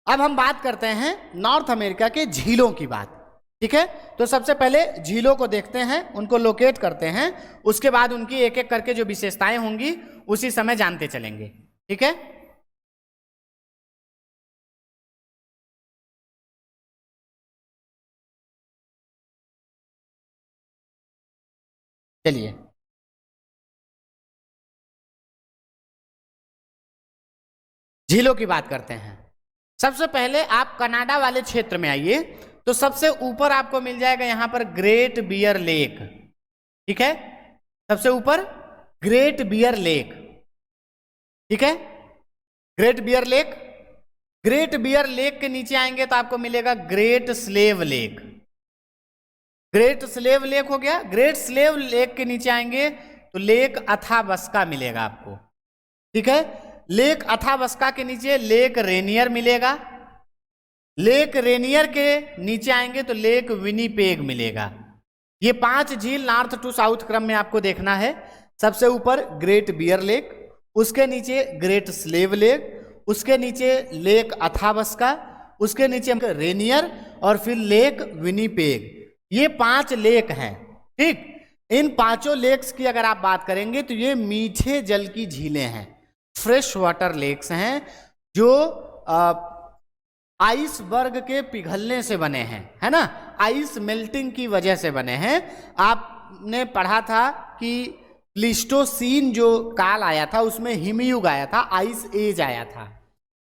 अब हम बात करते हैं नॉर्थ अमेरिका के झीलों की बात। ठीक है, तो सबसे पहले झीलों को देखते हैं, उनको लोकेट करते हैं, उसके बाद उनकी एक एक करके जो विशेषताएं होंगी उसी समय जानते चलेंगे। ठीक है, चलिए झीलों की बात करते हैं। सबसे पहले आप कनाडा वाले क्षेत्र में आइए, तो सबसे ऊपर आपको मिल जाएगा यहां पर ग्रेट बियर लेक। ठीक है, सबसे ऊपर ग्रेट बियर लेक। ठीक है, Great Bear Lake. Great Bear Lake के नीचे आएंगे तो आपको मिलेगा Great Slave Lake. Great Slave Lake हो गया। ग्रेट स्लेव लेक के नीचे आएंगे तो लेक अथाबस्का मिलेगा आपको। ठीक है, लेक अथाबस्का के नीचे लेक रेनियर मिलेगा। लेक रेनियर के नीचे आएंगे तो लेक विनीपेग मिलेगा। ये 5 झील नॉर्थ टू साउथ क्रम में आपको देखना है। सबसे ऊपर ग्रेट बियर लेक, उसके नीचे ग्रेट स्लेव लेक, उसके नीचे लेक अथाबस्का, उसके नीचे रेनियर और फिर लेक विनीपेग। ये 5 लेक हैं। ठीक, इन 5 लेक्स की अगर आप बात करेंगे तो ये मीठे जल की झीलें हैं, फ्रेश वाटर लेक्स हैं, जो आइसबर्ग के पिघलने से बने हैं, है ना, आइस मेल्टिंग की वजह से बने हैं। आपने पढ़ा था कि प्लीस्टोसीन जो काल आया था उसमें हिमयुग आया था, आइस एज आया था।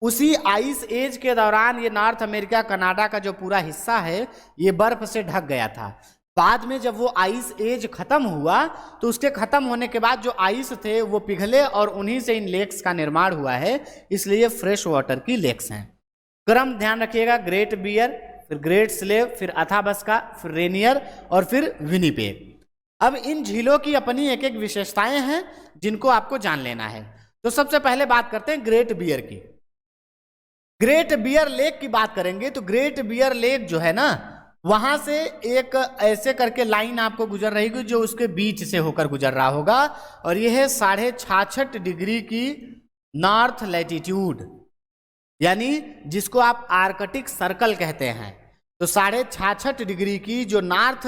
उसी आइस एज के दौरान ये नॉर्थ अमेरिका कनाडा का जो पूरा हिस्सा है ये बर्फ से ढक गया था। बाद में जब वो आइस एज खत्म हुआ तो उसके खत्म होने के बाद जो आइस थे वो पिघले और उन्हीं से इन लेक्स का निर्माण हुआ है, इसलिए फ्रेश वाटर की लेक्स हैं। क्रम ध्यान रखिएगा, ग्रेट बियर, फिर ग्रेट स्लेव, फिर अथाबस्का, फिर रेनियर और फिर विनीपेग। अब इन झीलों की अपनी एक एक विशेषताएं हैं जिनको आपको जान लेना है। तो सबसे पहले बात करते हैं ग्रेट बियर की। ग्रेट बियर लेक की बात करेंगे तो ग्रेट बियर लेक जो है ना, वहां से एक ऐसे करके लाइन आपको गुजर रही जो उसके बीच से होकर गुजर रहा होगा, और यह है 66.5 डिग्री की नॉर्थ लैटिट्यूड, यानी जिसको आप आर्कटिक सर्कल कहते हैं। तो 66.5 डिग्री की जो नॉर्थ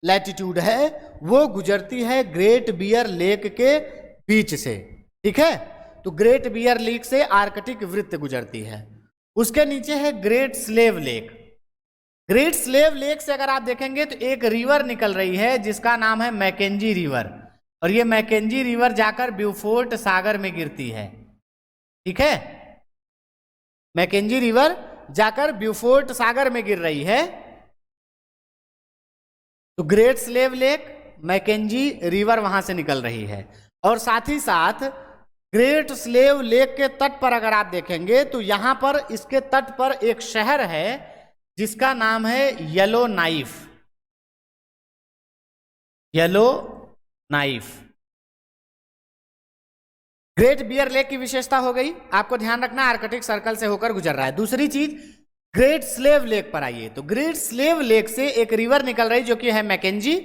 लैटिट्यूड है वो गुजरती है ग्रेट बियर लेक के बीच से। ठीक है, तो ग्रेट बियर लेक से आर्कटिक वृत्त गुजरती है। उसके नीचे है great Slave Lake. Great Slave lake से अगर आप देखेंगे तो एक रिवर निकल रही है जिसका नाम है मैकेंजी रिवर, और ये मैकेंजी रिवर जाकर ब्यूफोर्ट सागर में गिरती है। ठीक है, मैकेंजी रिवर जाकर ब्यूफोर्ट सागर में गिर रही है। तो Great Slave Lake, Mackenzie River वहां से निकल रही है। और साथ ही साथ ग्रेट स्लेव लेक के तट पर अगर आप देखेंगे तो यहां पर इसके तट पर एक शहर है जिसका नाम है Yellowknife. Yellowknife Great Bear Lake की विशेषता हो गई। आपको ध्यान रखना आर्कटिक सर्कल से होकर गुजर रहा है। दूसरी चीज, ग्रेट स्लेव लेक पर आइए। तो ग्रेट स्लेव लेक से एक रिवर निकल रही जो कि है मैकेंजी,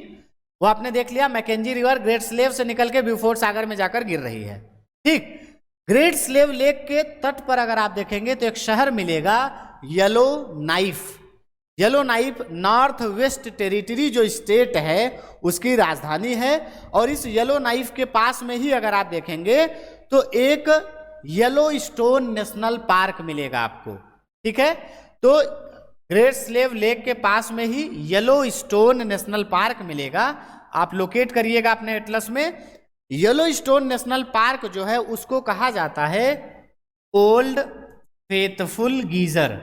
वो आपने देख लिया। मैकेंजी रिवर ग्रेट स्लेव से निकल के ब्यूफोर्ट सागर में जाकर गिर रही है। ठीक, ग्रेट स्लेव लेक के तट पर अगर आप देखेंगे तो एक शहर मिलेगा yellow knife. Yellow knife north west territory जो स्टेट है उसकी राजधानी है। और इस येलो नाइफ के पास में ही अगर आप देखेंगे तो एक येलो स्टोन नेशनल पार्क मिलेगा आपको। ठीक है, तो ग्रेट स्लेव लेक के पास में ही येलो स्टोन नेशनल पार्क मिलेगा। आप लोकेट करिएगा अपने एटलस में। येलो स्टोन नेशनल पार्क जो है उसको कहा जाता है old faithful geyser.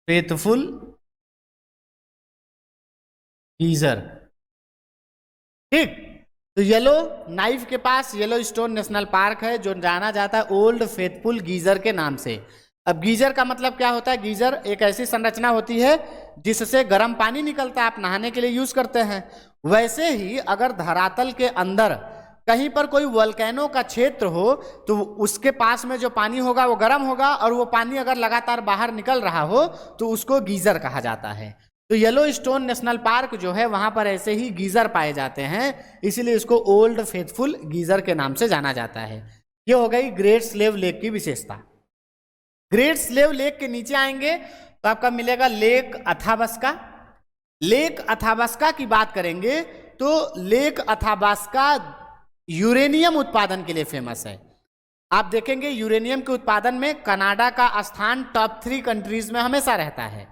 Faithful geyser. ठीक, तो येलो नाइफ के पास येलो स्टोन नेशनल पार्क है जो जाना जाता है ओल्ड फेथफुल गीजर के नाम से। अब गीजर का मतलब क्या होता है? गीजर एक ऐसी संरचना होती है जिससे गर्म पानी निकलता है, आप नहाने के लिए यूज करते हैं। वैसे ही अगर धरातल के अंदर कहीं पर कोई वोल्केनो का क्षेत्र हो तो उसके पास में जो पानी होगा वो गर्म होगा, और वो पानी अगर लगातार बाहर निकल रहा हो तो उसको गीजर कहा जाता है। तो येलो स्टोन नेशनल पार्क जो है वहां पर ऐसे ही गीजर पाए जाते हैं, इसीलिए इसको ओल्ड फेथफुल गीजर के नाम से जाना जाता है। ये हो गई ग्रेट स्लेव लेक की विशेषता। ग्रेट स्लेव लेक के नीचे आएंगे तो आपका मिलेगा लेक अथाबस्का। लेक अथाबस्का की बात करेंगे तो लेक अथाबस्का यूरेनियम उत्पादन के लिए फेमस है। आप देखेंगे यूरेनियम के उत्पादन में कनाडा का स्थान टॉप 3 कंट्रीज में हमेशा रहता है।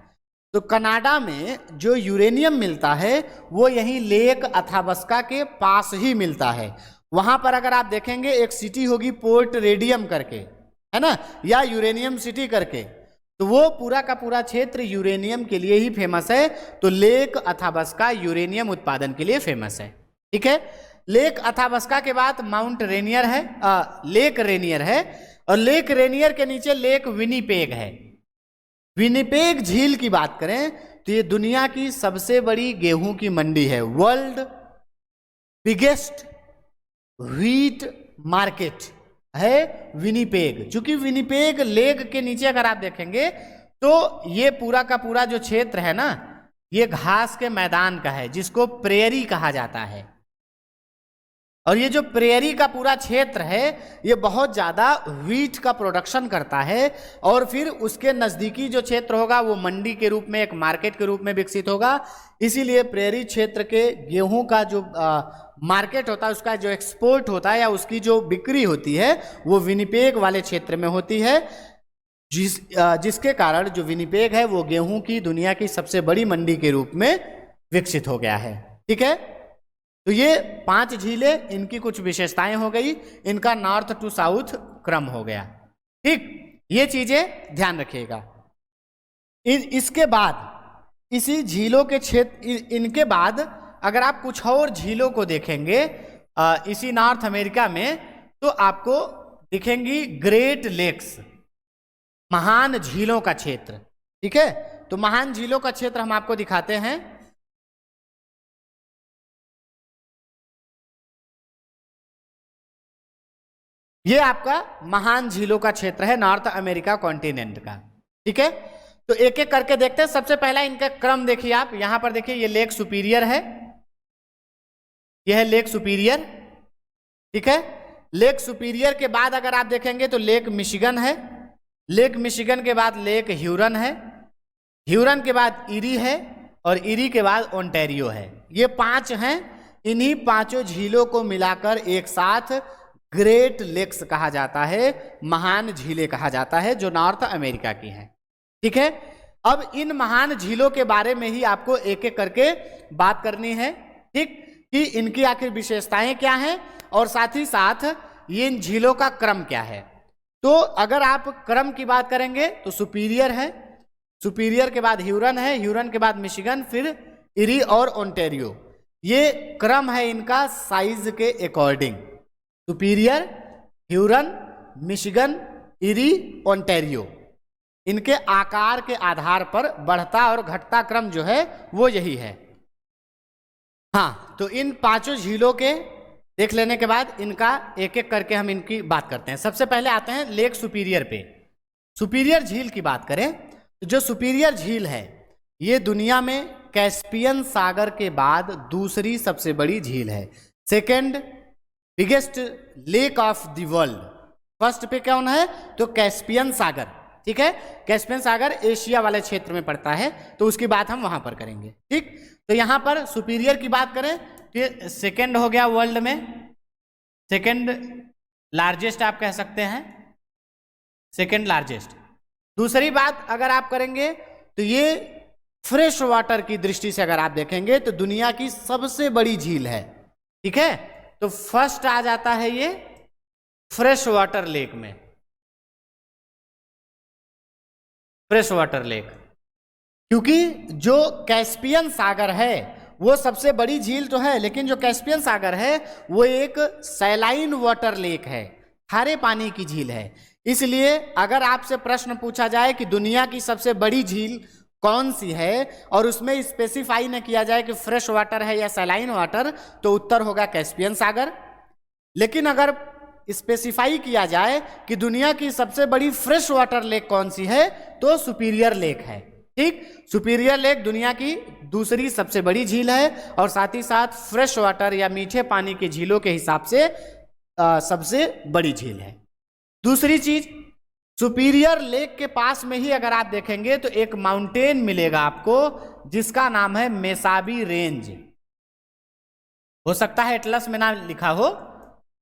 तो कनाडा में जो यूरेनियम मिलता है वो यहीं लेक अथाबस्का के पास ही मिलता है। वहां पर अगर आप देखेंगे एक सिटी होगी पोर्ट रेडियम करके, है ना, या यूरेनियम सिटी करके, तो वो पूरा का पूरा क्षेत्र यूरेनियम के लिए ही फेमस है। तो लेक अथाबस्का यूरेनियम उत्पादन के लिए फेमस है। ठीक है, लेक अथाबस्का के बाद माउंट रेनियर है, लेक रेनियर है, और लेक रेनियर के नीचे लेक विनिपेग है। विनिपेग झील की बात करें तो ये दुनिया की सबसे बड़ी गेहूं की मंडी है। वर्ल्ड बिगेस्ट व्हीट मार्केट है विनिपेग। चूंकि विनिपेग लेक के नीचे अगर आप देखेंगे तो ये पूरा का पूरा जो क्षेत्र है ना, ये घास के मैदान का है जिसको प्रेयरी कहा जाता है। और ये जो प्रेयरी का पूरा क्षेत्र है ये बहुत ज़्यादा व्हीट का प्रोडक्शन करता है, और फिर उसके नज़दीकी जो क्षेत्र होगा वो मंडी के रूप में, एक मार्केट के रूप में विकसित होगा। इसीलिए प्रेयरी क्षेत्र के गेहूं का जो मार्केट होता है, उसका जो एक्सपोर्ट होता है या उसकी जो बिक्री होती है वो विनिपेग वाले क्षेत्र में होती है, जिसके कारण जो विनिपेग है वो गेहूं की दुनिया की सबसे बड़ी मंडी के रूप में विकसित हो गया है। ठीक है, तो ये 5 झीलें, इनकी कुछ विशेषताएं हो गई, इनका नॉर्थ टू साउथ क्रम हो गया। ठीक, ये चीजें ध्यान रखिएगा। इसके बाद इसी झीलों के क्षेत्र, इनके बाद अगर आप कुछ और झीलों को देखेंगे इसी नॉर्थ अमेरिका में, तो आपको दिखेंगी ग्रेट लेक्स, महान झीलों का क्षेत्र। ठीक है, तो महान झीलों का क्षेत्र हम आपको दिखाते हैं। ये आपका महान झीलों का क्षेत्र है नॉर्थ अमेरिका कॉन्टिनेंट का। ठीक है, तो एक एक करके देखते हैं। सबसे पहला इनका क्रम देखिए आप, यहां पर देखिए ये लेक सुपीरियर है, यह है लेक सुपीरियर। ठीक है, लेक सुपीरियर के बाद अगर आप देखेंगे तो लेक मिशिगन है, लेक मिशिगन के बाद लेक ह्यूरन है, ह्यूरन के बाद इरी है, और इरी के बाद ओंटारियो है। ये 5 हैं। इन्हीं 5 झीलों को मिलाकर एक साथ ग्रेट लेक्स कहा जाता है, महान झीलें कहा जाता है, जो नॉर्थ अमेरिका की हैं। ठीक है, अब इन महान झीलों के बारे में ही आपको एक एक करके बात करनी है। ठीक, कि इनकी आखिर विशेषताएं क्या हैं और साथ ही साथ ये इन झीलों का क्रम क्या है। तो अगर आप क्रम की बात करेंगे तो सुपीरियर है, सुपीरियर के बाद ह्यूरन है, ह्यूरन के बाद मिशिगन, फिर इरी और ओंटारियो। ये क्रम है इनका साइज के according, superior, Hurun, Michigan, eri, Ontario. इनके आकार के आधार पर बढ़ता और घटता क्रम जो है वो यही है। हाँ, तो इन 5 झीलों के देख लेने के बाद इनका एक एक करके हम इनकी बात करते हैं। सबसे पहले आते हैं लेक सुपीरियर पे। सुपीरियर झील की बात करें तो जो सुपीरियर झील है ये दुनिया में कैस्पियन सागर के बाद दूसरी सबसे बड़ी झील है, second biggest lake of the world. First पे कौन है तो कैस्पियन सागर। ठीक है, कैस्पियन सागर एशिया वाले क्षेत्र में पड़ता है, तो उसकी बात हम वहां पर करेंगे। ठीक, तो यहां पर सुपीरियर की बात करें तो सेकेंड हो गया वर्ल्ड में, सेकेंड लार्जेस्ट आप कह सकते हैं, सेकेंड लार्जेस्ट। दूसरी बात अगर आप करेंगे तो ये फ्रेश वाटर की दृष्टि से अगर आप देखेंगे तो दुनिया की सबसे बड़ी झील है। ठीक है, तो फर्स्ट आ जाता है ये फ्रेश वाटर लेक में, फ्रेश वाटर लेक, क्योंकि जो कैस्पियन सागर है वो सबसे बड़ी झील तो है, लेकिन जो कैस्पियन सागर है वो एक सैलाइन वाटर लेक है, खारे पानी की झील है। इसलिए अगर आपसे प्रश्न पूछा जाए कि दुनिया की सबसे बड़ी झील कौन सी है और उसमें स्पेसिफाई न किया जाए कि फ्रेश वाटर है या सैलाइन वाटर, तो उत्तर होगा कैस्पियन सागर। लेकिन अगर स्पेसिफाई किया जाए कि दुनिया की सबसे बड़ी फ्रेश वाटर लेक कौन सी है तो सुपीरियर लेक है। ठीक, सुपीरियर लेक दुनिया की दूसरी सबसे बड़ी झील है और साथ ही साथ फ्रेश वाटर या मीठे पानी की झीलों के हिसाब से सबसे बड़ी झील है। दूसरी चीज, सुपीरियर लेक के पास में ही अगर आप देखेंगे तो एक माउंटेन मिलेगा आपको जिसका नाम है मेसाबी रेंज। हो सकता है एटलस में ना लिखा हो।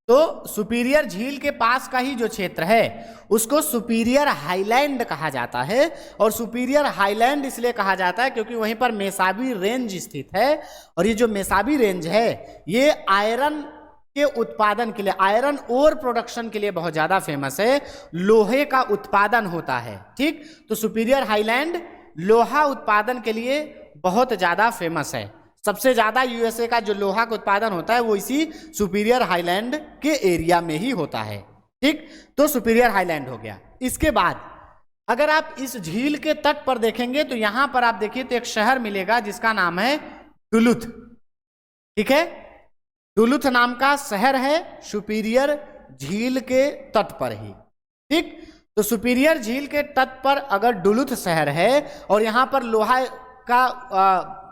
तो सुपीरियर झील के पास का ही जो क्षेत्र है उसको सुपीरियर हाईलैंड कहा जाता है। और सुपीरियर हाईलैंड इसलिए कहा जाता है क्योंकि वहीं पर मेसाबी रेंज स्थित है। और ये जो मेसाबी रेंज है ये आयरन के उत्पादन के लिए, आयरन ओर प्रोडक्शन के लिए बहुत ज्यादा फेमस है। लोहे का उत्पादन होता है, ठीक। तो सुपीरियर हाईलैंड लोहा उत्पादन के लिए बहुत ज्यादा फेमस है। सबसे ज्यादा यूएसए का जो लोहा का उत्पादन होता है वो इसी सुपीरियर हाईलैंड के एरिया में ही होता है, ठीक। तो सुपीरियर हाईलैंड हो गया। इसके बाद अगर आप इस झील के तट पर देखेंगे तो यहां पर आप देखिए तो एक शहर मिलेगा जिसका नाम है डुलुथ, ठीक है। डुलुथ नाम का शहर है सुपीरियर झील के तट पर ही, ठीक। तो सुपीरियर झील के तट पर अगर डुलुथ शहर है और यहां पर लोहा का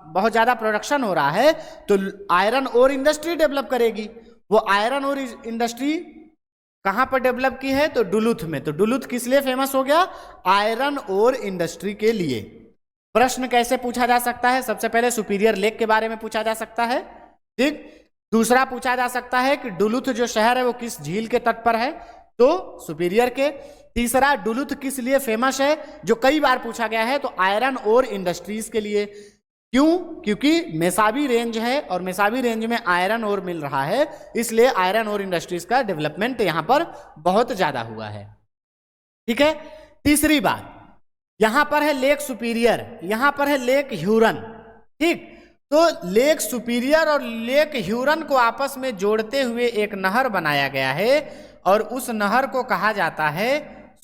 बहुत ज्यादा प्रोडक्शन हो रहा है तो आयरन ओर इंडस्ट्री डेवलप करेगी। वो आयरन ओर इंडस्ट्री कहां पर डेवलप की है? तो डुलुथ में। तो डुलुथ किस लिए फेमस हो गया? आयरन ओर इंडस्ट्री के लिए। प्रश्न कैसे पूछा जा सकता है? सबसे पहले सुपीरियर लेक के बारे में पूछा जा सकता है, ठीक। दूसरा पूछा जा सकता है कि डुलुथ जो शहर है वो किस झील के तट पर है? तो सुपीरियर के। तीसरा, डुलुथ किस लिए फेमस है, जो कई बार पूछा गया है, तो आयरन ओर इंडस्ट्रीज के लिए। क्यों? क्योंकि मेसाबी रेंज है और मेसाबी रेंज में आयरन ओर मिल रहा है, इसलिए आयरन ओर इंडस्ट्रीज का डेवलपमेंट यहां पर बहुत ज्यादा हुआ है, ठीक है। तीसरी बात, यहां पर है लेक सुपीरियर, यहां पर है लेक ह्यूरन, ठीक। तो लेक सुपीरियर और लेक ह्यूरन को आपस में जोड़ते हुए एक नहर बनाया गया है और उस नहर को कहा जाता है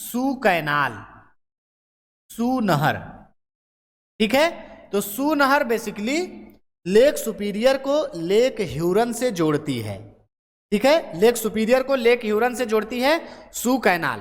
सू कैनाल, सू नहर, ठीक है। तो सू नहर बेसिकली लेक सुपीरियर को लेक ह्यूरन से जोड़ती है, ठीक है। लेक सुपीरियर को लेक ह्यूरन से जोड़ती है सू कैनाल।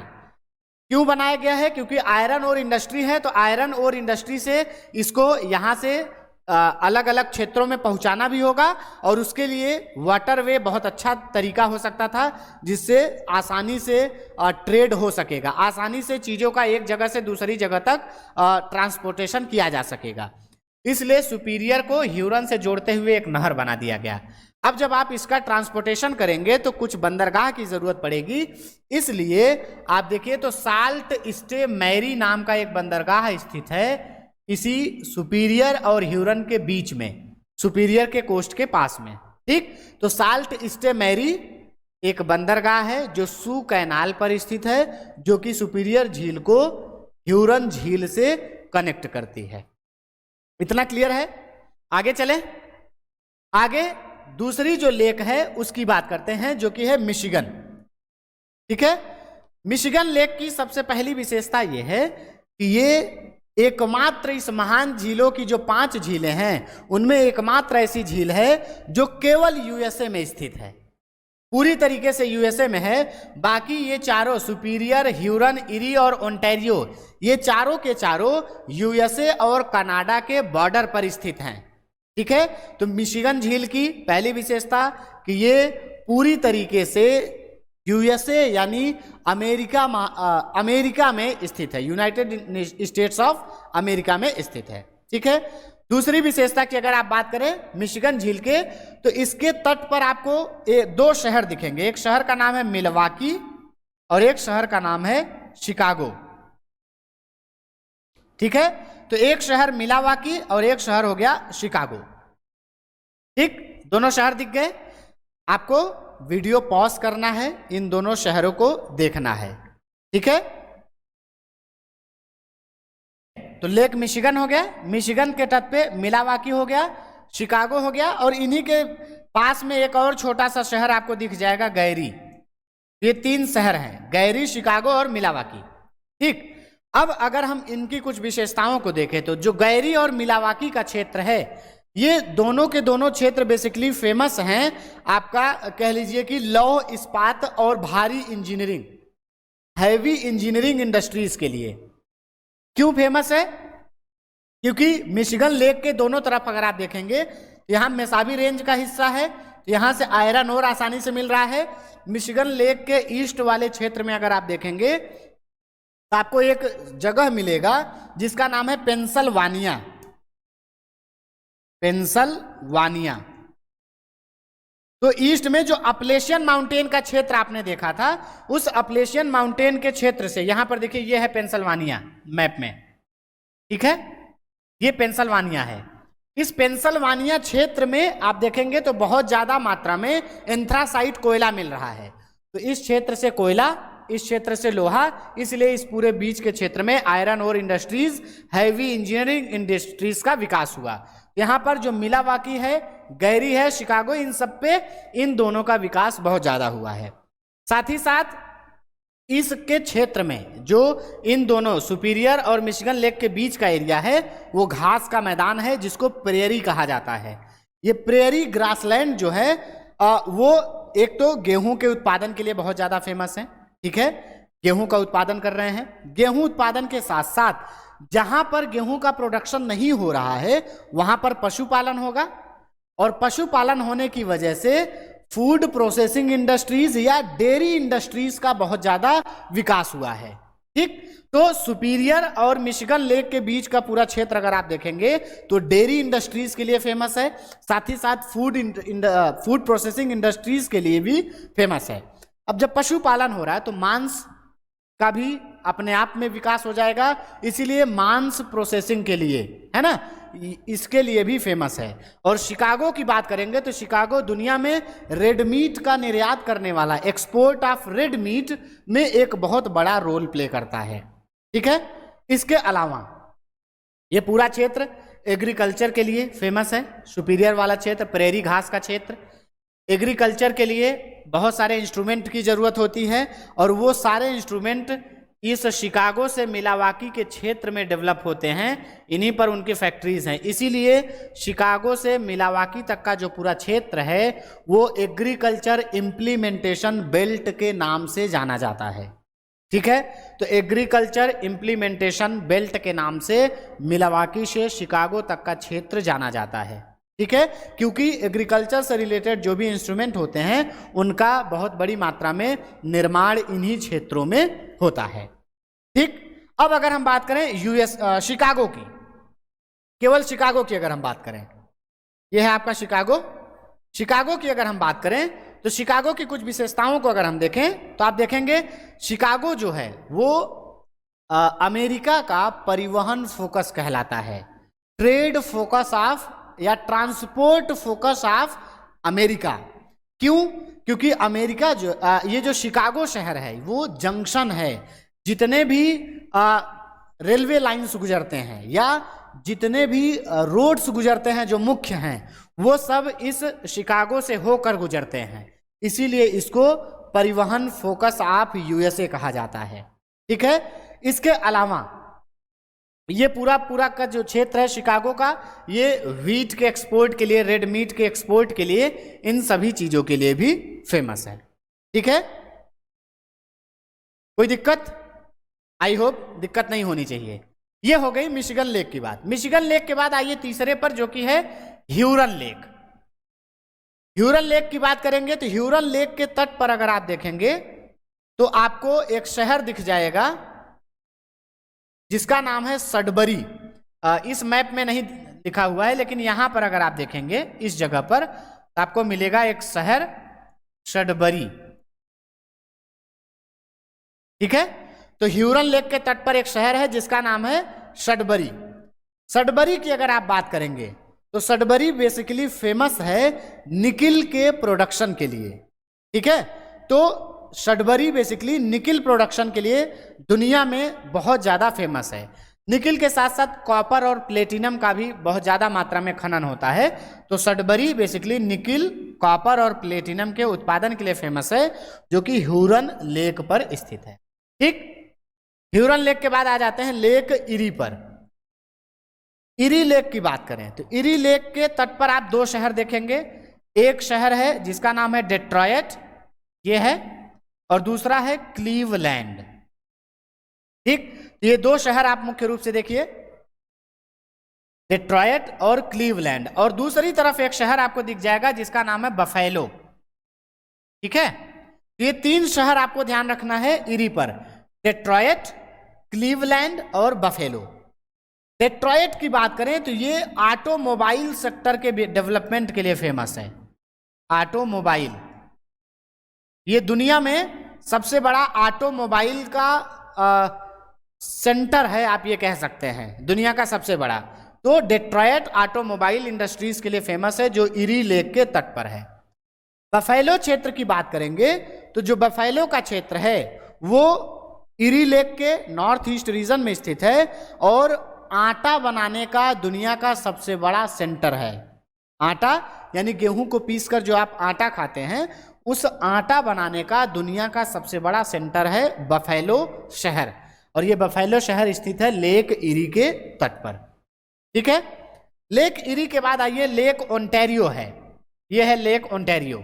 क्यों बनाया गया है? क्योंकि आयरन ओर इंडस्ट्री है, तो आयरन ओर इंडस्ट्री से इसको यहां से अलग अलग क्षेत्रों में पहुंचाना भी होगा और उसके लिए वाटरवे बहुत अच्छा तरीका हो सकता था जिससे आसानी से ट्रेड हो सकेगा, आसानी से चीजों का एक जगह से दूसरी जगह तक ट्रांसपोर्टेशन किया जा सकेगा। इसलिए सुपीरियर को ह्यूरन से जोड़ते हुए एक नहर बना दिया गया। अब जब आप इसका ट्रांसपोर्टेशन करेंगे तो कुछ बंदरगाह की जरूरत पड़ेगी, इसलिए आप देखिए तो साल्ट स्टे मैरी नाम का एक बंदरगाह स्थित है इसी सुपीरियर और ह्यूरन के बीच में, सुपीरियर के कोस्ट के पास में, ठीक। तो साल्ट स्टे मैरी एक बंदरगाह है जो सू कैनाल पर स्थित है, जो कि सुपीरियर झील को ह्यूरन झील से कनेक्ट करती है। इतना क्लियर है? आगे चले। आगे दूसरी जो लेक है उसकी बात करते हैं जो कि है मिशिगन, ठीक है। मिशिगन लेक की सबसे पहली विशेषता यह है कि ये एकमात्र इस महान झीलों की जो 5 झीलें हैं उनमें एकमात्र ऐसी झील है जो केवल यूएसए में स्थित है, पूरी तरीके से यूएसए में है। बाकी ये चारों सुपीरियर, ह्यूरन, इरी और ओंटारियो, ये चारों के चारों यूएसए और कनाडा के बॉर्डर पर स्थित हैं, ठीक है। तो मिशिगन झील की पहली विशेषता कि ये पूरी तरीके से यूएसए यानी अमेरिका में स्थित है, यूनाइटेड स्टेट्स ऑफ अमेरिका में स्थित है, ठीक है। दूसरी विशेषता की अगर आप बात करें मिशिगन झील के, तो इसके तट पर आपको 2 शहर दिखेंगे। एक शहर का नाम है मिलवाकी और एक शहर का नाम है शिकागो, ठीक है। तो एक शहर मिलवाकी और एक शहर हो गया शिकागो, ठीक। दोनों शहर दिख गए। आपको वीडियो पॉज करना है, इन दोनों शहरों को देखना है, ठीक है। तो लेक मिशिगन हो गया, मिशिगन के तट पे मिलवाकी हो गया, शिकागो हो गया और इन्हीं के पास में एक और छोटा सा शहर आपको दिख जाएगा गैरी। ये 3 शहर हैं, गैरी, शिकागो और मिलवाकी, ठीक। अब अगर हम इनकी कुछ विशेषताओं को देखें तो जो गैरी और मिलवाकी का क्षेत्र है ये दोनों के दोनों क्षेत्र बेसिकली फेमस हैं आपका कह लीजिए कि लौह इस्पात और भारी इंजीनियरिंग, हैवी इंजीनियरिंग इंडस्ट्रीज के लिए। क्यों फेमस है? क्योंकि मिशिगन लेक के दोनों तरफ अगर आप देखेंगे, यहाँ मेसाबी रेंज का हिस्सा है, यहाँ से आयरन ओर आसानी से मिल रहा है। मिशिगन लेक के ईस्ट वाले क्षेत्र में अगर आप देखेंगे तो आपको एक जगह मिलेगा जिसका नाम है पेंसिल्वानिया। पेंसिल्वानिया। तो ईस्ट में जो अपलेशियन माउंटेन का क्षेत्र आपने देखा था, उस अपलेशियन माउंटेन के क्षेत्र से यहां पर देखिए, ये है पेंसिल्वानिया मैप में, ठीक है, ये पेंसिल्वानिया है। इस पेंसिल्वानिया क्षेत्र में आप देखेंगे तो बहुत ज्यादा मात्रा में एंथ्रासाइट कोयला मिल रहा है। तो इस क्षेत्र से कोयला, इस क्षेत्र से लोहा, इसलिए इस पूरे बीच के क्षेत्र में आयरन और इंडस्ट्रीज, हैवी इंजीनियरिंग इंडस्ट्रीज का विकास हुआ। यहाँ पर जो मिलावाकी है, गैरी है, शिकागो, इन सब पे इन दोनों का विकास बहुत ज्यादा हुआ है। साथ ही साथ इसके क्षेत्र में जो इन दोनों सुपीरियर और मिशिगन लेक के बीच का एरिया है, वो घास का मैदान है जिसको प्रेयरी कहा जाता है। ये प्रेयरी ग्रासलैंड जो है वो एक तो गेहूं के उत्पादन के लिए बहुत ज्यादा फेमस है, ठीक है, गेहूं का उत्पादन कर रहे हैं। गेहूं उत्पादन के साथ साथ जहां पर गेहूं का प्रोडक्शन नहीं हो रहा है वहां पर पशुपालन होगा, और पशुपालन होने की वजह से फूड प्रोसेसिंग इंडस्ट्रीज या डेयरी इंडस्ट्रीज का बहुत ज्यादा विकास हुआ है, ठीक। तो सुपीरियर और मिशिगन लेक के बीच का पूरा क्षेत्र अगर आप देखेंगे तो डेयरी इंडस्ट्रीज के लिए फेमस है, साथ ही साथ फूड प्रोसेसिंग इंडस्ट्रीज के लिए भी फेमस है। अब जब पशुपालन हो रहा है तो मांस का भी अपने आप में विकास हो जाएगा, इसीलिए मांस प्रोसेसिंग के लिए, है ना, इसके लिए भी फेमस है। और शिकागो की बात करेंगे तो शिकागो दुनिया में रेड मीट का निर्यात करने वाला, एक्सपोर्ट ऑफ रेड मीट में एक बहुत बड़ा रोल प्ले करता है, ठीक है। इसके अलावा ये पूरा क्षेत्र एग्रीकल्चर के लिए फेमस है। सुपीरियर वाला क्षेत्र, प्रेरी घास का क्षेत्र, एग्रीकल्चर के लिए बहुत सारे इंस्ट्रूमेंट की जरूरत होती है, और वो सारे इंस्ट्रूमेंट इस शिकागो से मिलावाकी के क्षेत्र में डेवलप होते हैं, इन्हीं पर उनकी फैक्ट्रीज हैं। इसीलिए शिकागो से मिलावाकी तक का जो पूरा क्षेत्र है वो एग्रीकल्चर इम्प्लीमेंटेशन बेल्ट के नाम से जाना जाता है, ठीक है। तो एग्रीकल्चर इम्प्लीमेंटेशन बेल्ट के नाम से मिलावाकी से शिकागो तक का क्षेत्र जाना जाता है, ठीक है, क्योंकि एग्रीकल्चर से रिलेटेड जो भी इंस्ट्रूमेंट होते हैं उनका बहुत बड़ी मात्रा में निर्माण इन्हीं क्षेत्रों में होता है, ठीक। अब अगर हम बात करें शिकागो की, केवल शिकागो की अगर हम बात करें, यह है आपका शिकागो। शिकागो की अगर हम बात करें तो शिकागो की कुछ विशेषताओं को अगर हम देखें तो आप देखेंगे शिकागो जो है वो अमेरिका का परिवहन फोकस कहलाता है, ट्रेड फोकस ऑफ या ट्रांसपोर्ट फोकस ऑफ अमेरिका। क्यों? क्योंकि अमेरिका जो ये जो शिकागो शहर है वो जंक्शन है, जितने भी रेलवे लाइंस गुजरते हैं या जितने भी रोड्स गुजरते हैं जो मुख्य हैं वो सब इस शिकागो से होकर गुजरते हैं, इसीलिए इसको परिवहन फोकस ऑफ यूएसए कहा जाता है, ठीक है। इसके अलावा ये पूरा का जो क्षेत्र है शिकागो का, ये व्हीट के एक्सपोर्ट के लिए, रेड मीट के एक्सपोर्ट के लिए, इन सभी चीजों के लिए भी फेमस है, ठीक है। कोई दिक्कत? आई होप दिक्कत नहीं होनी चाहिए। ये हो गई मिशिगन लेक की बात। मिशिगन लेक के बाद आइए तीसरे पर, जो कि है ह्यूरन लेक। ह्यूरन लेक की बात करेंगे तो ह्यूरन लेक के तट पर अगर आप देखेंगे तो आपको एक शहर दिख जाएगा जिसका नाम है सडबरी। इस मैप में नहीं लिखा हुआ है, लेकिन यहां पर अगर आप देखेंगे इस जगह पर तो आपको मिलेगा एक शहर सडबरी, ठीक है। तो ह्यूरन लेक के तट पर एक शहर है जिसका नाम है सडबरी। सडबरी की अगर आप बात करेंगे तो सडबरी बेसिकली फेमस है निकिल के प्रोडक्शन के लिए, ठीक है। तो सडबरी बेसिकली निकिल प्रोडक्शन के लिए दुनिया में बहुत ज़्यादा फेमस है। निकिल के साथ साथ कॉपर और प्लेटिनम का भी बहुत ज़्यादा मात्रा में खनन होता है। तो सडबरी बेसिकली निकिल, कॉपर और प्लेटिनम के उत्पादन के लिए फेमस है, जो कि ह्यूरन लेक पर स्थित है, ठीक। ह्यूरन लेक के बाद आ जाते हैं लेक इरी पर। इरी लेक की बात करें तो इरी लेक के तट पर आप दो शहर देखेंगे। एक शहर है जिसका नाम है डेट्रॉयट, ये है, और दूसरा है क्लीवलैंड, ठीक। ये दो शहर आप मुख्य रूप से देखिए, डेट्रॉयट और क्लीवलैंड, और दूसरी तरफ एक शहर आपको दिख जाएगा जिसका नाम है बफेलो। ठीक है, ये 3 शहर आपको ध्यान रखना है इरी पर, डेट्रॉयट, क्लीवलैंड और बफेलो। डेट्रॉयट की बात करें तो ये ऑटोमोबाइल सेक्टर के डेवलपमेंट के लिए फेमस है। ऑटोमोबाइल, ये दुनिया में सबसे बड़ा ऑटोमोबाइल का सेंटर है, आप ये कह सकते हैं, दुनिया का सबसे बड़ा। तो डेट्रॉयट ऑटोमोबाइल इंडस्ट्रीज के लिए फेमस है, जो इरी लेक के तट पर है। बफेलो क्षेत्र की बात करेंगे तो जो बफेलो का क्षेत्र है वो इरी लेक के नॉर्थ ईस्ट रीजन में स्थित है और आटा बनाने का दुनिया का सबसे बड़ा सेंटर है। आटा यानी गेहूं को पीसकर जो आप आटा खाते हैं, उस आटा बनाने का दुनिया का सबसे बड़ा सेंटर है बफेलो शहर, और ये बफेलो शहर स्थित है लेक इरी के तट पर। ठीक है, लेक इरी के बाद आइए लेक ओंटारियो है, ये है लेक ओंटारियो।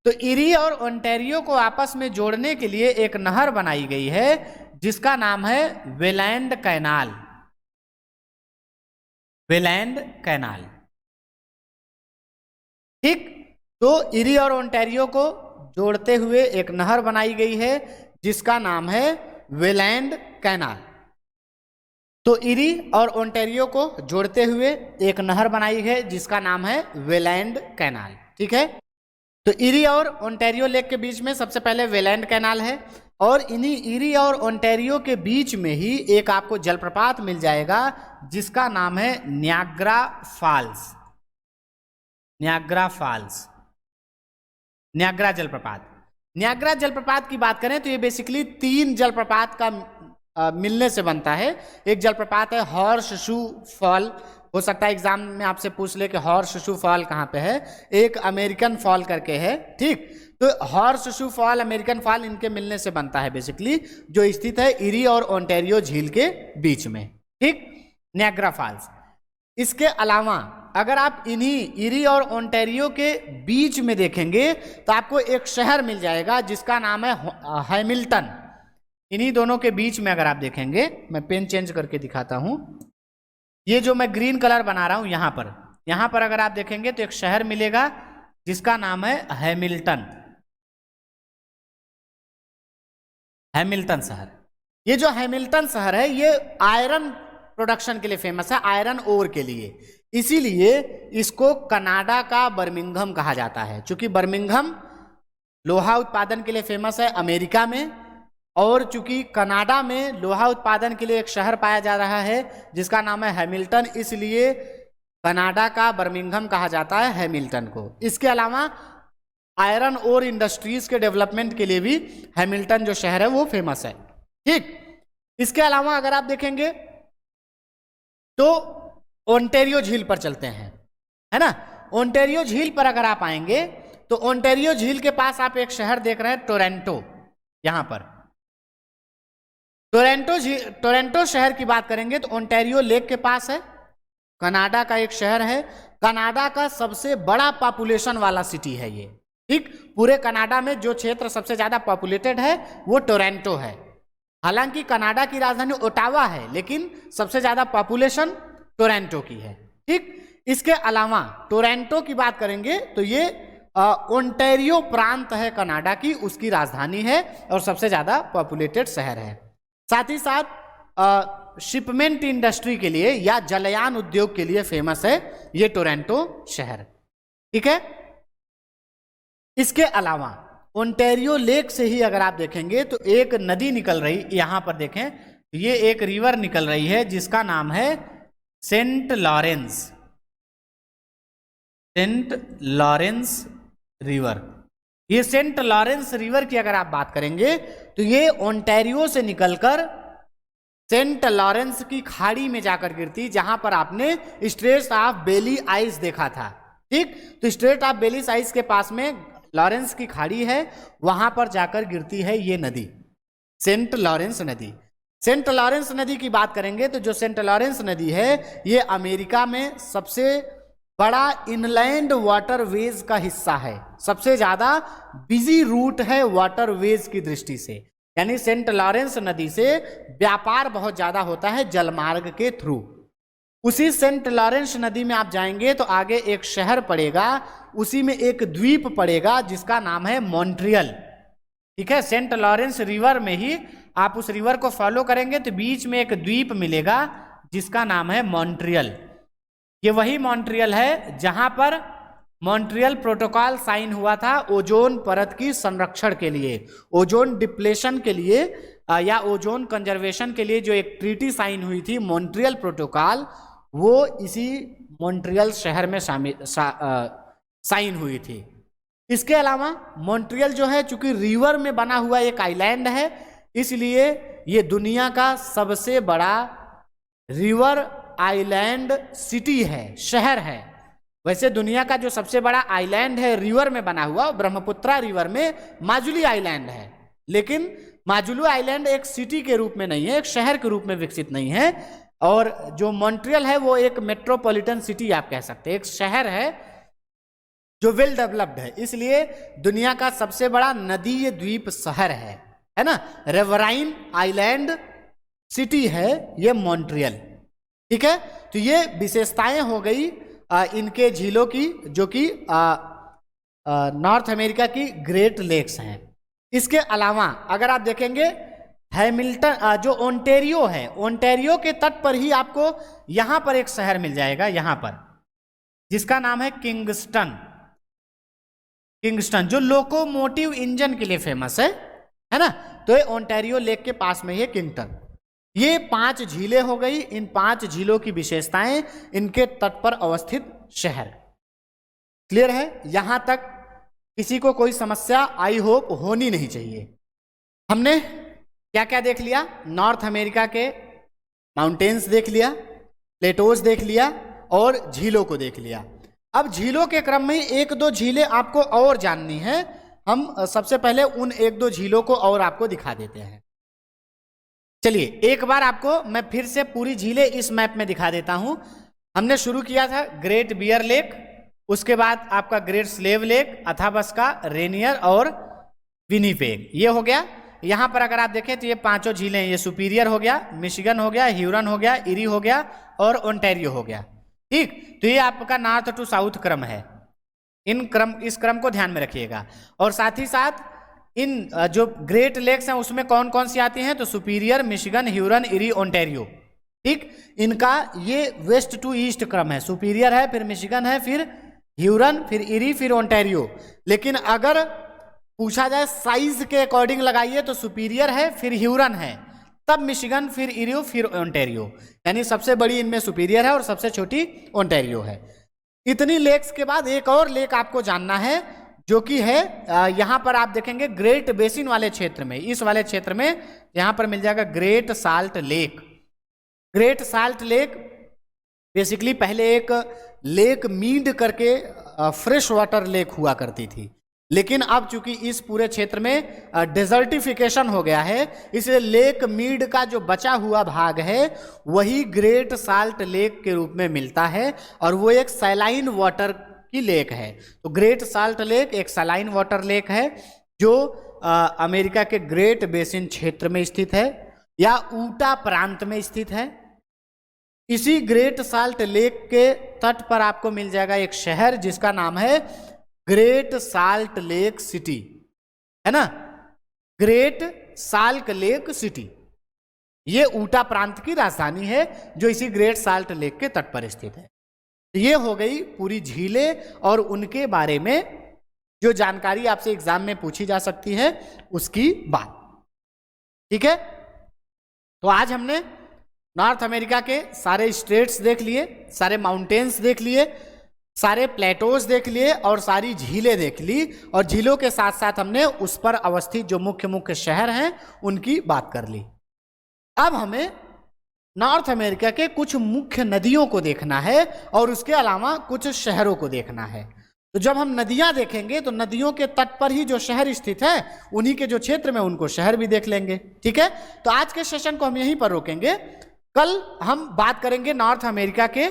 तो इरी और ओंटारियो को आपस में जोड़ने के लिए एक नहर बनाई गई है जिसका नाम है वेलैंड कैनाल। वेलैंड कैनाल, ठीक। तो इरी और ओंटारियो को जोड़ते हुए एक नहर बनाई गई है जिसका नाम है वेलैंड कैनाल। तो इरी और ओंटारियो को जोड़ते हुए एक नहर बनाई है जिसका नाम है वेलैंड कैनाल। ठीक है, तो इरी और ओंटारियो लेक के बीच में सबसे पहले वेलैंड कैनाल है, और इन्हीं इरी और ओंटारियो के बीच में ही एक आपको जलप्रपात मिल जाएगा जिसका नाम है न्याग्रा फॉल्स। न्याग्रा फॉल्स, न्याग्रा जलप्रपात। न्याग्रा जलप्रपात की बात करें तो ये बेसिकली 3 जलप्रपात का मिलने से बनता है। एक जलप्रपात है हॉर्स शू फॉल, हो सकता है एग्जाम में आपसे पूछ ले कि हॉर्स शू फॉल कहाँ पे है। एक अमेरिकन फॉल करके है, ठीक। तो horse shoe fall, American fall, इनके मिलने से बनता है बेसिकली, जो स्थित है इरी और ओंटारियो झील के बीच में, ठीक, न्याग्रा फॉल्स। इसके अलावा अगर आप इन्हीं इरी और ओंटारियो के बीच में देखेंगे तो आपको एक शहर मिल जाएगा जिसका नाम है हैमिल्टन। इन्हीं दोनों के बीच में अगर आप देखेंगे, मैं पेन चेंज करके दिखाता हूं, ये जो मैं ग्रीन कलर बना रहा हूं यहां पर अगर आप देखेंगे तो एक शहर मिलेगा जिसका नाम है हैमिल्टन। हैमिल्टन शहर, ये जो हैमिल्टन शहर है ये आयरन प्रोडक्शन के लिए फेमस है, आयरन ओर के लिए, इसीलिए इसको कनाडा का बर्मिंघम कहा जाता है। चूंकि बर्मिंघम लोहा उत्पादन के लिए फेमस है अमेरिका में, और चूंकि कनाडा में लोहा उत्पादन के लिए एक शहर पाया जा रहा है जिसका नाम है हैमिल्टन, इसलिए कनाडा का बर्मिंघम कहा जाता है हैमिल्टन को। इसके अलावा आयरन ओर इंडस्ट्रीज के डेवलपमेंट के लिए भी हैमिल्टन जो शहर है वो फेमस है, ठीक। इसके अलावा अगर आप देखेंगे तो ओंटारियो झील पर चलते हैं, है ना। ओंटारियो झील पर अगर आप आएंगे तो ओंटारियो झील के पास आप एक शहर देख रहे हैं टोरंटो। यहां पर टोरंटो शहर की बात करेंगे तो ओंटारियो लेक के पास है, कनाडा का एक शहर है, कनाडा का सबसे बड़ा पॉपुलेशन वाला सिटी है ये, ठीक। पूरे कनाडा में जो क्षेत्र सबसे ज्यादा पॉपुलेटेड है वो टोरंटो है। हालांकि कनाडा की राजधानी ओटावा है, लेकिन सबसे ज्यादा पॉपुलेशन टोरंटो की है, ठीक। इसके अलावा टोरंटो की बात करेंगे तो ये ओंटारियो प्रांत है कनाडा की, उसकी राजधानी है और सबसे ज्यादा पॉपुलेटेड शहर है। साथ ही साथ शिपमेंट इंडस्ट्री के लिए या जलयान उद्योग के लिए फेमस है ये टोरंटो शहर, ठीक है। इसके अलावा ओंटारियो लेक से ही अगर आप देखेंगे तो एक नदी निकल रही, यहां पर देखें, ये एक रिवर निकल रही है जिसका नाम है Saint Lawrence. Saint Lawrence River. ये सेंट लॉरेंस रिवर की अगर आप बात करेंगे तो ये ओंटारियो से निकलकर सेंट लॉरेंस की खाड़ी में जाकर गिरती, जहां पर आपने स्ट्रेट ऑफ बेली आइस देखा था, ठीक। तो स्ट्रेट ऑफ बेली आइस के पास में लॉरेंस की खाड़ी है, वहां पर जाकर गिरती है ये नदी, सेंट लॉरेंस नदी। सेंट लॉरेंस नदी की बात करेंगे तो जो सेंट लॉरेंस नदी है ये अमेरिका में सबसे बड़ा इनलैंड वाटरवेज का हिस्सा है, सबसे ज्यादा बिजी रूट है वाटरवेज की दृष्टि से, यानी सेंट लॉरेंस नदी से व्यापार बहुत ज्यादा होता है जलमार्ग के थ्रू। उसी सेंट लॉरेंस नदी में आप जाएंगे तो आगे एक शहर पड़ेगा, उसी में एक द्वीप पड़ेगा जिसका नाम है मॉन्ट्रियल। ठीक है, सेंट लॉरेंस रिवर में ही आप उस रिवर को फॉलो करेंगे तो बीच में एक द्वीप मिलेगा जिसका नाम है मॉन्ट्रियल। ये वही मॉन्ट्रियल है जहां पर मॉन्ट्रियल प्रोटोकॉल साइन हुआ था ओजोन परत की संरक्षण के लिए, ओजोन डिप्लेशन के लिए या ओजोन कंजर्वेशन के लिए जो एक ट्रीटी साइन हुई थी मॉन्ट्रियल प्रोटोकॉल, वो इसी मॉन्ट्रियल शहर में साइन हुई थी। इसके अलावा मॉन्ट्रियल जो है चूंकि रिवर में बना हुआ एक आइलैंड है, इसलिए ये दुनिया का सबसे बड़ा रिवर आइलैंड सिटी है, शहर है। वैसे दुनिया का जो सबसे बड़ा आइलैंड है रिवर में बना हुआ, ब्रह्मपुत्रा रिवर में माजुली आइलैंड है, लेकिन माजुली आइलैंड एक सिटी के रूप में नहीं है, एक शहर के रूप में विकसित नहीं है। और जो मॉन्ट्रियल है वो एक मेट्रोपॉलिटन सिटी आप कह सकते हैं, एक शहर है जो वेल डेवलप्ड है, इसलिए दुनिया का सबसे बड़ा नदीय द्वीप शहर है ना, रिवराइन आइलैंड सिटी है ये मॉन्ट्रियल। ठीक है, तो ये विशेषताएं हो गई इनके झीलों की, जो कि नॉर्थ अमेरिका की ग्रेट लेक्स हैं। इसके अलावा अगर आप देखेंगे हैमिल्टन जो ओंटेरियो है, ओंटेरियो के तट पर ही आपको यहां पर एक शहर मिल जाएगा, यहां पर, जिसका नाम है किंगस्टन। किंगस्टन जो लोकोमोटिव इंजन के लिए फेमस है ना, तो ये ओंटारियो लेक के पास में है किंगस्टन। ये 5 झीलें हो गई, इन 5 झीलों की विशेषताएं, इनके तट पर अवस्थित शहर। क्लियर है? यहां तक किसी को कोई समस्या आई होप होनी नहीं चाहिए। हमने क्या क्या देख लिया? नॉर्थ अमेरिका के माउंटेन्स देख लिया, प्लेटोज देख लिया और झीलों को देख लिया। अब झीलों के क्रम में 1-2 झीलें आपको और जाननी है। हम सबसे पहले उन 1-2 झीलों को और आपको दिखा देते हैं। चलिए एक बार आपको मैं फिर से पूरी झीलें इस मैप में दिखा देता हूं। हमने शुरू किया था ग्रेट बियर लेक, उसके बाद आपका ग्रेट स्लेव लेक, अथाबस्का, रेनियर और विनीपेग, ये हो गया। यहां पर अगर आप देखें तो ये 5 झीलें, ये सुपीरियर हो गया, मिशिगन हो गया, ह्यूरन हो गया, इरी हो गया और ओंटारियो हो गया। ठीक, तो ये आपका नॉर्थ टू साउथ क्रम है। इस क्रम को ध्यान में रखिएगा। और साथ ही साथ इन जो ग्रेट लेक्स हैं उसमें कौन कौन सी आती हैं, तो superior, Michigan, Hurun, eri, Ontario. ठीक, इनका ये वेस्ट टू ईस्ट क्रम है। सुपीरियर है, फिर मिशिगन है, फिर ह्यूरन, फिर इरी, फिर ओंटारियो। लेकिन अगर पूछा जाए साइज के अकॉर्डिंग लगाइए तो सुपीरियर है, फिर ह्यूरन है, तब मिशिगन, फिर इरियो, फिर ओंटारियो। यानी सबसे बड़ी इनमें सुपीरियर है और सबसे छोटी ओंटारियो है। इतनी लेक्स के बाद एक और लेक आपको जानना है, जो कि है यहां पर आप देखेंगे ग्रेट बेसिन वाले क्षेत्र में, इस वाले क्षेत्र में यहां पर मिल जाएगा great salt lake. Great salt lake basically पहले एक लेक मीड करके फ्रेश वाटर लेक हुआ करती थी, लेकिन अब चूंकि इस पूरे क्षेत्र में डेजर्टिफिकेशन हो गया है, इसलिए लेक मीड का जो बचा हुआ भाग है वही ग्रेट साल्ट लेक के रूप में मिलता है, और वो एक सैलाइन वाटर की लेक है। तो ग्रेट साल्ट लेक एक सैलाइन वाटर लेक है जो अमेरिका के ग्रेट बेसिन क्षेत्र में स्थित है या ऊटा प्रांत में स्थित है। इसी ग्रेट साल्ट लेक के तट पर आपको मिल जाएगा एक शहर जिसका नाम है ग्रेट साल्ट लेक सिटी, है ना, ग्रेट साल्ट लेक सिटी। ये ऊटा प्रांत की राजधानी है जो इसी ग्रेट साल्ट लेक के तट पर स्थित है। ये हो गई पूरी झीलें और उनके बारे में जो जानकारी आपसे एग्जाम में पूछी जा सकती है उसकी बात। ठीक है, तो आज हमने नॉर्थ अमेरिका के सारे स्टेट्स देख लिए, सारे माउंटेन्स देख लिए, सारे प्लेटोज देख लिए और सारी झीलें देख ली, और झीलों के साथ साथ हमने उस पर अवस्थित जो मुख्य मुख्य शहर हैं उनकी बात कर ली। अब हमें नॉर्थ अमेरिका के कुछ मुख्य नदियों को देखना है और उसके अलावा कुछ शहरों को देखना है। तो जब हम नदियां देखेंगे तो नदियों के तट पर ही जो शहर स्थित है उन्हीं के जो क्षेत्र में उनको शहर भी देख लेंगे। ठीक है, तो आज के सेशन को हम यहीं पर रोकेंगे। कल हम बात करेंगे नॉर्थ अमेरिका के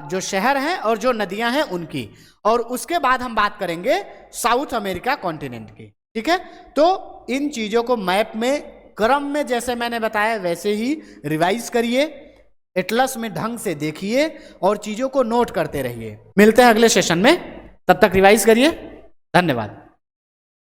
जो शहर हैं और जो नदियां हैं उनकी, और उसके बाद हम बात करेंगे साउथ अमेरिका कॉन्टिनेंट की। ठीक है, तो इन चीजों को मैप में क्रम में जैसे मैंने बताया वैसे ही रिवाइज करिए, एटलस में ढंग से देखिए और चीज़ों को नोट करते रहिए। मिलते हैं अगले सेशन में, तब तक रिवाइज करिए। धन्यवाद।